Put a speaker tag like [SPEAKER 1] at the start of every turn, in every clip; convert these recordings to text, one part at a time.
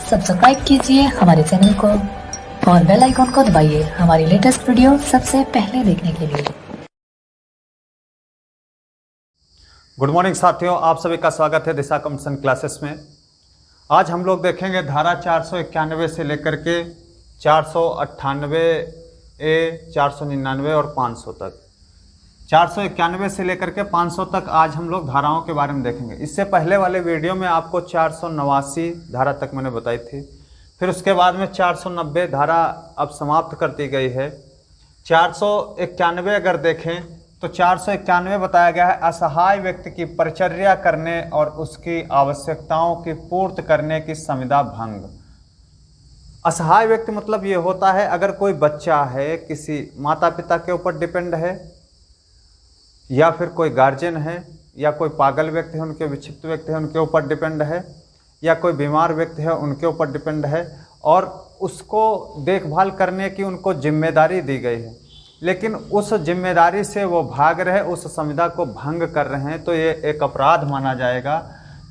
[SPEAKER 1] Subscribe कीजिए हमारे channel को और बेल आइकॉन को दबाइए हमारी लेटेस्ट वीडियो सबसे पहले देखने के लिए।
[SPEAKER 2] गुड मॉर्निंग साथियों, आप सभी का स्वागत है दिशा कंपटीशन क्लासेस में। आज हम लोग देखेंगे धारा 491 से लेकर के 498 ए, 499 और 500 तक। 491 से लेकर के 500 तक आज हम लोग धाराओं के बारे में देखेंगे। इससे पहले वाले वीडियो में आपको 489 धारा तक मैंने बताई थी। फिर उसके बाद में 490 धारा अब समाप्त कर दी गई है। 491 अगर देखें तो 491 बताया गया है असहाय व्यक्ति की परिचर्या करने और उसकी आवश्यकताओं की पूर्ति करने की संविदा भंग। असहाय व्यक्ति मतलब ये होता है अगर कोई बच्चा है, किसी माता पिता के ऊपर डिपेंड है, या फिर कोई गार्जियन है, या कोई पागल व्यक्ति है, उनके विक्षिप्त व्यक्ति है, उनके ऊपर डिपेंड है, या कोई बीमार व्यक्ति है, उनके ऊपर डिपेंड है और उसको देखभाल करने की उनको जिम्मेदारी दी गई है, लेकिन उस जिम्मेदारी से वो भाग रहे, उस संविदा को भंग कर रहे हैं, तो ये एक अपराध माना जाएगा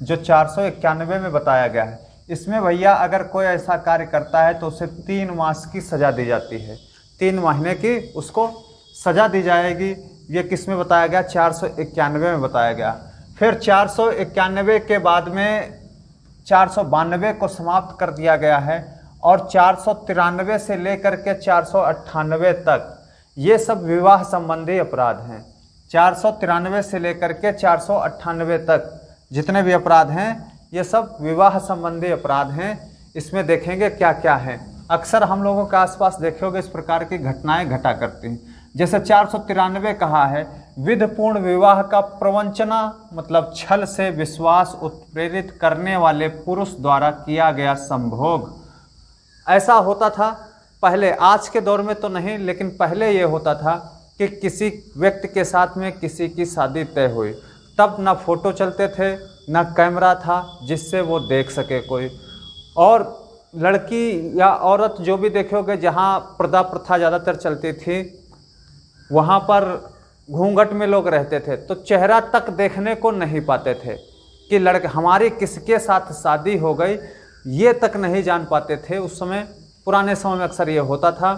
[SPEAKER 2] जो 491 में बताया गया है। इसमें भैया अगर कोई ऐसा कार्य करता है तो उसे 3 मास की सज़ा दी जाती है, 3 महीने की उसको सज़ा दी जाएगी। ये किस में बताया गया? 491 में बताया गया। फिर 491 के बाद में 492 को समाप्त कर दिया गया है और 493 से लेकर के 498 तक ये सब विवाह संबंधी अपराध हैं। 493 से लेकर के 498 तक जितने भी अपराध हैं ये सब विवाह संबंधी अपराध हैं। इसमें देखेंगे क्या क्या है। अक्सर हम लोगों के आसपास देखोगे इस प्रकार की घटनाएं घटा करती हैं। जैसे 493 कहा है विधिपूर्ण विवाह का प्रवंचना मतलब छल से विश्वास उत्प्रेरित करने वाले पुरुष द्वारा किया गया संभोग। ऐसा होता था पहले, आज के दौर में तो नहीं, लेकिन पहले ये होता था कि किसी व्यक्ति के साथ में किसी की शादी तय हुई, तब ना फोटो चलते थे ना कैमरा था जिससे वो देख सके कोई, और लड़की या औरत जो भी देखोगे जहाँ पर्दा प्रथा ज़्यादातर चलती थी वहाँ पर घूंघट में लोग रहते थे, तो चेहरा तक देखने को नहीं पाते थे कि लड़के हमारी किसके साथ शादी हो गई, ये तक नहीं जान पाते थे। उस समय पुराने समय में अक्सर ये होता था।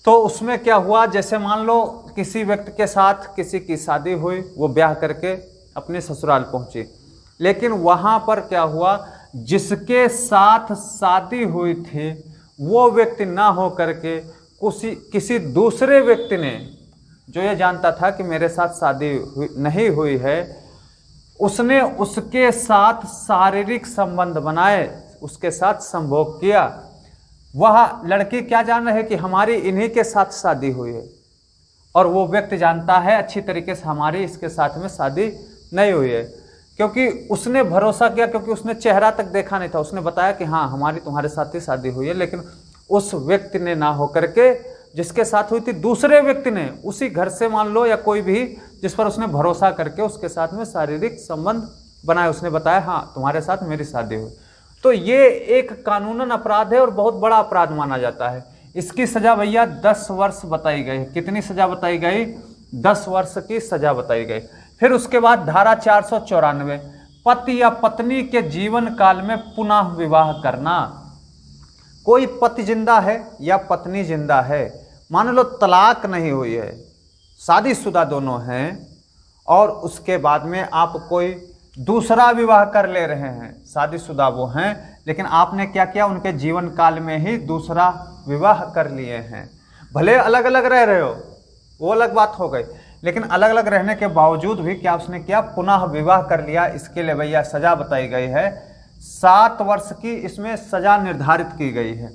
[SPEAKER 2] तो उसमें क्या हुआ, जैसे मान लो किसी व्यक्ति के साथ किसी की शादी हुई, वो ब्याह करके अपने ससुराल पहुंची, लेकिन वहाँ पर क्या हुआ, जिसके साथ शादी हुई थी वो व्यक्ति ना हो करके किसी दूसरे व्यक्ति ने, जो ये जानता था कि मेरे साथ शादी नहीं हुई है, उसने उसके साथ शारीरिक संबंध बनाए, उसके साथ संभोग किया। वह लड़की क्या जान रही है कि हमारी इन्हीं के साथ शादी हुई है, और वो व्यक्ति जानता है अच्छी तरीके से हमारी इसके साथ में शादी नहीं हुई है, क्योंकि उसने भरोसा किया, क्योंकि उसने चेहरा तक देखा नहीं था। उसने बताया कि हाँ हमारी तुम्हारे साथ ही शादी हुई है, लेकिन उस व्यक्ति ने ना होकर के जिसके साथ हुई थी दूसरे व्यक्ति ने उसी घर से मान लो या कोई भी जिस पर उसने भरोसा करके उसके साथ में शारीरिक संबंध बनाए, उसने बताया हाँ तुम्हारे साथ मेरी शादी हुई। तो ये एक कानूनन अपराध है और बहुत बड़ा अपराध माना जाता है। इसकी सजा भैया 10 वर्ष बताई गई। कितनी सजा बताई गई? 10 वर्ष की सजा बताई गई। फिर उसके बाद धारा 494 पति या पत्नी के जीवन काल में पुनः विवाह करना। कोई पति जिंदा है या पत्नी जिंदा है, मान लो तलाक नहीं हुई है, शादीशुदा दोनों हैं, और उसके बाद में आप कोई दूसरा विवाह कर ले रहे हैं, शादीशुदा वो हैं, लेकिन आपने क्या किया, उनके जीवन काल में ही दूसरा विवाह कर लिए हैं। भले अलग अलग रह रहे हो वो अलग बात हो गई, लेकिन अलग अलग रहने के बावजूद भी क्या उसने किया, पुनः विवाह कर लिया। इसके लिए भैया सजा बताई गई है 7 वर्ष की, इसमें सजा निर्धारित की गई है।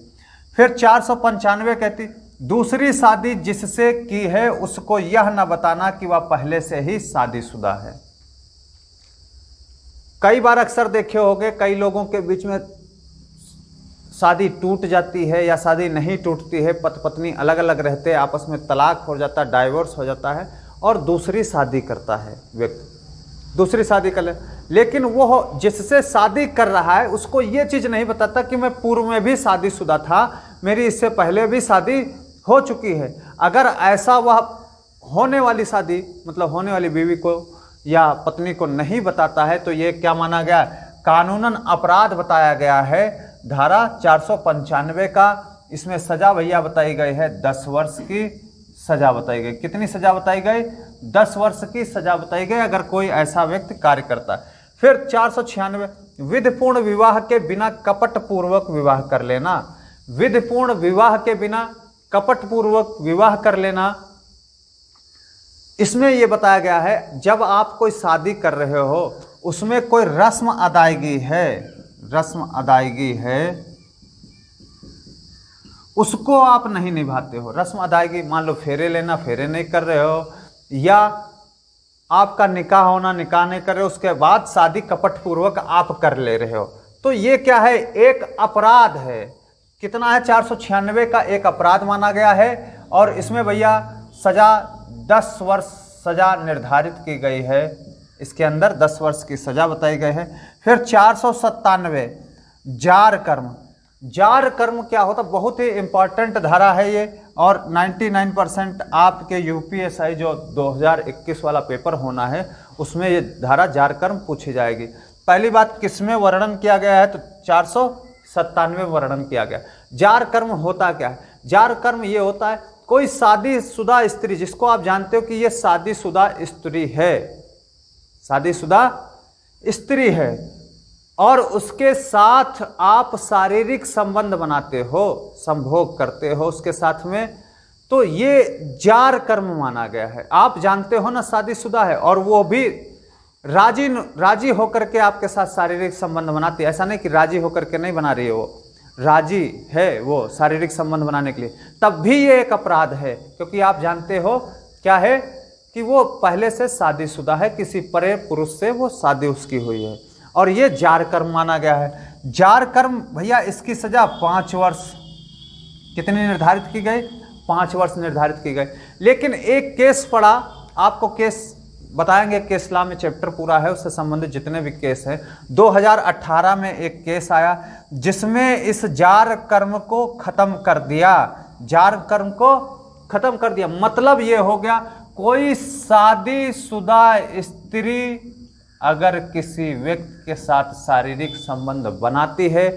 [SPEAKER 2] फिर 495 कहती दूसरी शादी जिससे की है उसको यह न बताना कि वह पहले से ही शादीशुदा है। कई बार अक्सर देखे होंगे कई लोगों के बीच में शादी टूट जाती है या शादी नहीं टूटती है, पति पत्नी अलग अलग रहते हैं, आपस में तलाक हो जाता है, डाइवोर्स हो जाता है और दूसरी शादी करता है व्यक्ति, दूसरी शादी कर ले, लेकिन वो जिससे शादी कर रहा है उसको ये चीज़ नहीं बताता कि मैं पूर्व में भी शादीशुदा था, मेरी इससे पहले भी शादी हो चुकी है। अगर ऐसा वह होने वाली शादी मतलब होने वाली बीवी को या पत्नी को नहीं बताता है तो ये क्या माना गया, कानूनन अपराध बताया गया है धारा 495 का। इसमें सजा भैया बताई गई है 10 वर्ष की सजा बताई गई। कितनी सजा बताई गई? 10 वर्ष की सजा बताई गई अगर कोई ऐसा व्यक्ति कार्य करता है। फिर 496 विधिपूर्ण विवाह के बिना कपट पूर्वक विवाह कर लेना। विधिपूर्ण विवाह के बिना कपट पूर्वक विवाह कर लेना, इसमें यह बताया गया है जब आप कोई शादी कर रहे हो उसमें कोई रस्म अदायगी है, उसको आप नहीं निभाते हो। रस्म अदायगी, मान लो फेरे लेना, फेरे नहीं कर रहे हो, या आपका निकाह होना, निकाह नहीं कर रहे हो, उसके बाद शादी कपट पूर्वक आप कर ले रहे हो, तो ये क्या है? एक अपराध है। कितना है? 496 का एक अपराध माना गया है और इसमें भैया सजा 10 वर्ष सजा निर्धारित की गई है। इसके अंदर 10 वर्ष की सजा बताई गई है। फिर 497 जार कर्म। जार कर्म क्या होता? बहुत ही इंपॉर्टेंट धारा है ये, और 99% आपके यूपीएसआई जो 2021 वाला पेपर होना है उसमें ये धारा जार कर्म पूछी जाएगी। पहली बात, किसमें वर्णन किया गया है? तो 497 वर्णन किया गया। जार कर्म होता क्या है? जार कर्म ये होता है कोई शादीशुदा स्त्री, जिसको आप जानते हो कि ये शादीशुदा स्त्री है, शादीशुदा स्त्री है, और उसके साथ आप शारीरिक संबंध बनाते हो, संभोग करते हो उसके साथ में, तो ये जार कर्म माना गया है। आप जानते हो ना शादीशुदा है और वो भी राजी होकर के आपके साथ शारीरिक संबंध बनाती है। ऐसा नहीं कि राजी होकर के नहीं बना रही है, वो राजी है वो शारीरिक संबंध बनाने के लिए, तब भी ये एक अपराध है, क्योंकि आप जानते हो क्या है कि वो पहले से शादीशुदा है, किसी परे पुरुष से वो शादी उसकी हुई है, और ये जार कर्म माना गया है। जार कर्म भैया इसकी सजा 5 वर्ष कितनी निर्धारित की गई? 5 वर्ष निर्धारित की गई। लेकिन एक केस पड़ा, आपको केस बताएंगे, केस लॉ में चैप्टर पूरा है, उससे संबंधित जितने भी केस हैं। 2018 में एक केस आया जिसमें इस जार कर्म को खत्म कर दिया। जार कर्म को खत्म कर दिया मतलब ये हो गया, कोई शादीशुदा स्त्री अगर किसी व्यक्ति के साथ शारीरिक संबंध बनाती है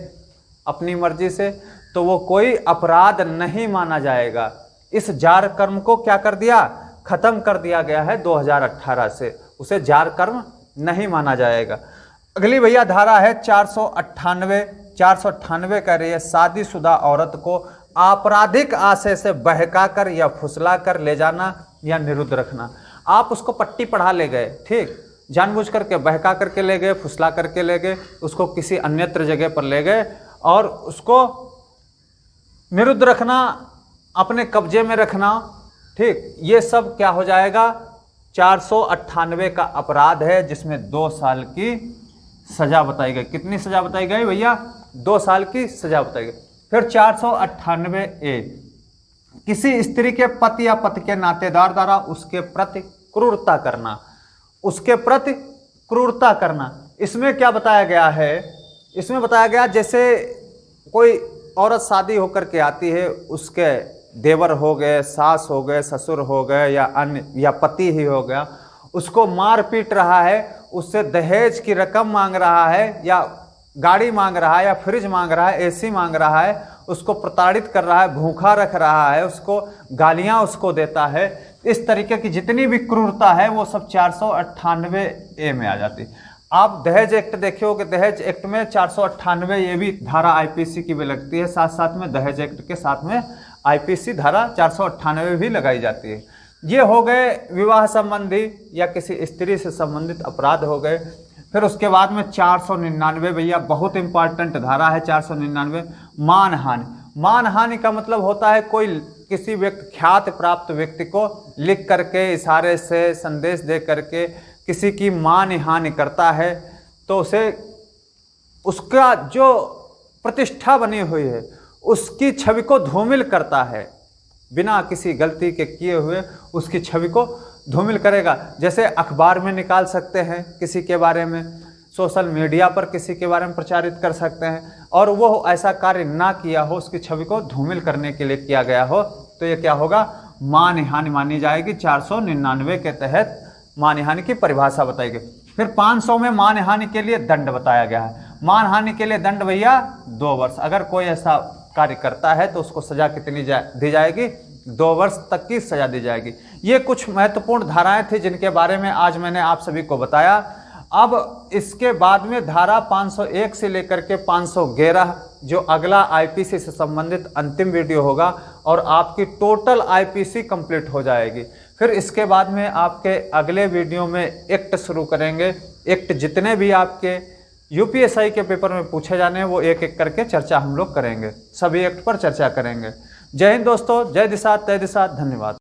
[SPEAKER 2] अपनी मर्जी से, तो वो कोई अपराध नहीं माना जाएगा। इस जार कर्म को क्या कर दिया? खत्म कर दिया गया है 2018 से, उसे जार कर्म नहीं माना जाएगा। अगली भैया धारा है 498। 498 कह रही है शादीशुदा औरत को आपराधिक आशय से बहकाकर या फुसलाकर ले जाना या निरुद्ध रखना। आप उसको पट्टी पढ़ा ले गए, ठीक, जानबूझ करके बहका करके ले गए, फुसला करके ले गए, उसको किसी अन्यत्र जगह पर ले गए और उसको निरुद्ध रखना, अपने कब्जे में रखना, ठीक, ये सब क्या हो जाएगा? 498 का अपराध है, जिसमें 2 साल की सजा बताई गई। कितनी सजा बताई गई भैया? 2 साल की सजा बताई गई। फिर 498A, किसी स्त्री के पति या पति के नातेदार द्वारा उसके प्रति क्रूरता करना। उसके प्रति क्रूरता करना, इसमें क्या बताया गया है? इसमें बताया गया जैसे कोई औरत शादी होकर के आती है, उसके देवर हो गए, सास हो गए, ससुर हो गए, या अन्य या पति ही हो गया, उसको मार पीट रहा है, उससे दहेज की रकम मांग रहा है, या गाड़ी मांग रहा है, या फ्रिज मांग रहा है, एसी मांग रहा है, उसको प्रताड़ित कर रहा है, भूखा रख रहा है, उसको गालियां उसको देता है, इस तरीके की जितनी भी क्रूरता है वो सब 498A में आ जाती है। आप दहेज एक्ट देखे हो कि दहेज एक्ट में 498 ये भी धारा आईपीसी की भी लगती है, साथ साथ में दहेज एक्ट के साथ में आईपीसी धारा 498 भी लगाई जाती है। ये हो गए विवाह संबंधी या किसी स्त्री से संबंधित अपराध हो गए। फिर उसके बाद में 499 भैया बहुत इंपॉर्टेंट धारा है 499, मानहानि। मानहानि का मतलब होता है कोई किसी व्यक्ति, ख्याति प्राप्त व्यक्ति को लिख करके, इशारे से, संदेश दे करके किसी की मान हानि करता है, तो उसे उसका जो प्रतिष्ठा बनी हुई है उसकी छवि को धूमिल करता है, बिना किसी गलती के किए हुए उसकी छवि को धूमिल करेगा। जैसे अखबार में निकाल सकते हैं किसी के बारे में, सोशल मीडिया पर किसी के बारे में प्रचारित कर सकते हैं, और वो ऐसा कार्य ना किया हो, उसकी छवि को धूमिल करने के लिए किया गया हो, तो ये क्या होगा? मानहानि मानी जाएगी। 499 के तहत मानहानि की परिभाषा बताई गई। फिर 500 में मानहानि के लिए दंड बताया गया है। मानहानि के लिए दंड भैया 2 वर्ष। अगर कोई ऐसा कार्य करता है तो उसको सजा कितनी दी जाएगी? 2 वर्ष तक की सजा दी जाएगी। ये कुछ महत्वपूर्ण धाराएं थी जिनके बारे में आज मैंने आप सभी को बताया। अब इसके बाद में धारा 501 से लेकर के 511 जो अगला आईपीसी से संबंधित अंतिम वीडियो होगा और आपकी टोटल आईपीसी कंप्लीट हो जाएगी। फिर इसके बाद में आपके अगले वीडियो में एक्ट शुरू करेंगे। एक्ट जितने भी आपके यूपीएसआई के पेपर में पूछे जाने हैं वो एक एक करके चर्चा हम लोग करेंगे, सभी एक्ट पर चर्चा करेंगे। जय हिंद दोस्तों, जय दिशा, तय दिशा, धन्यवाद।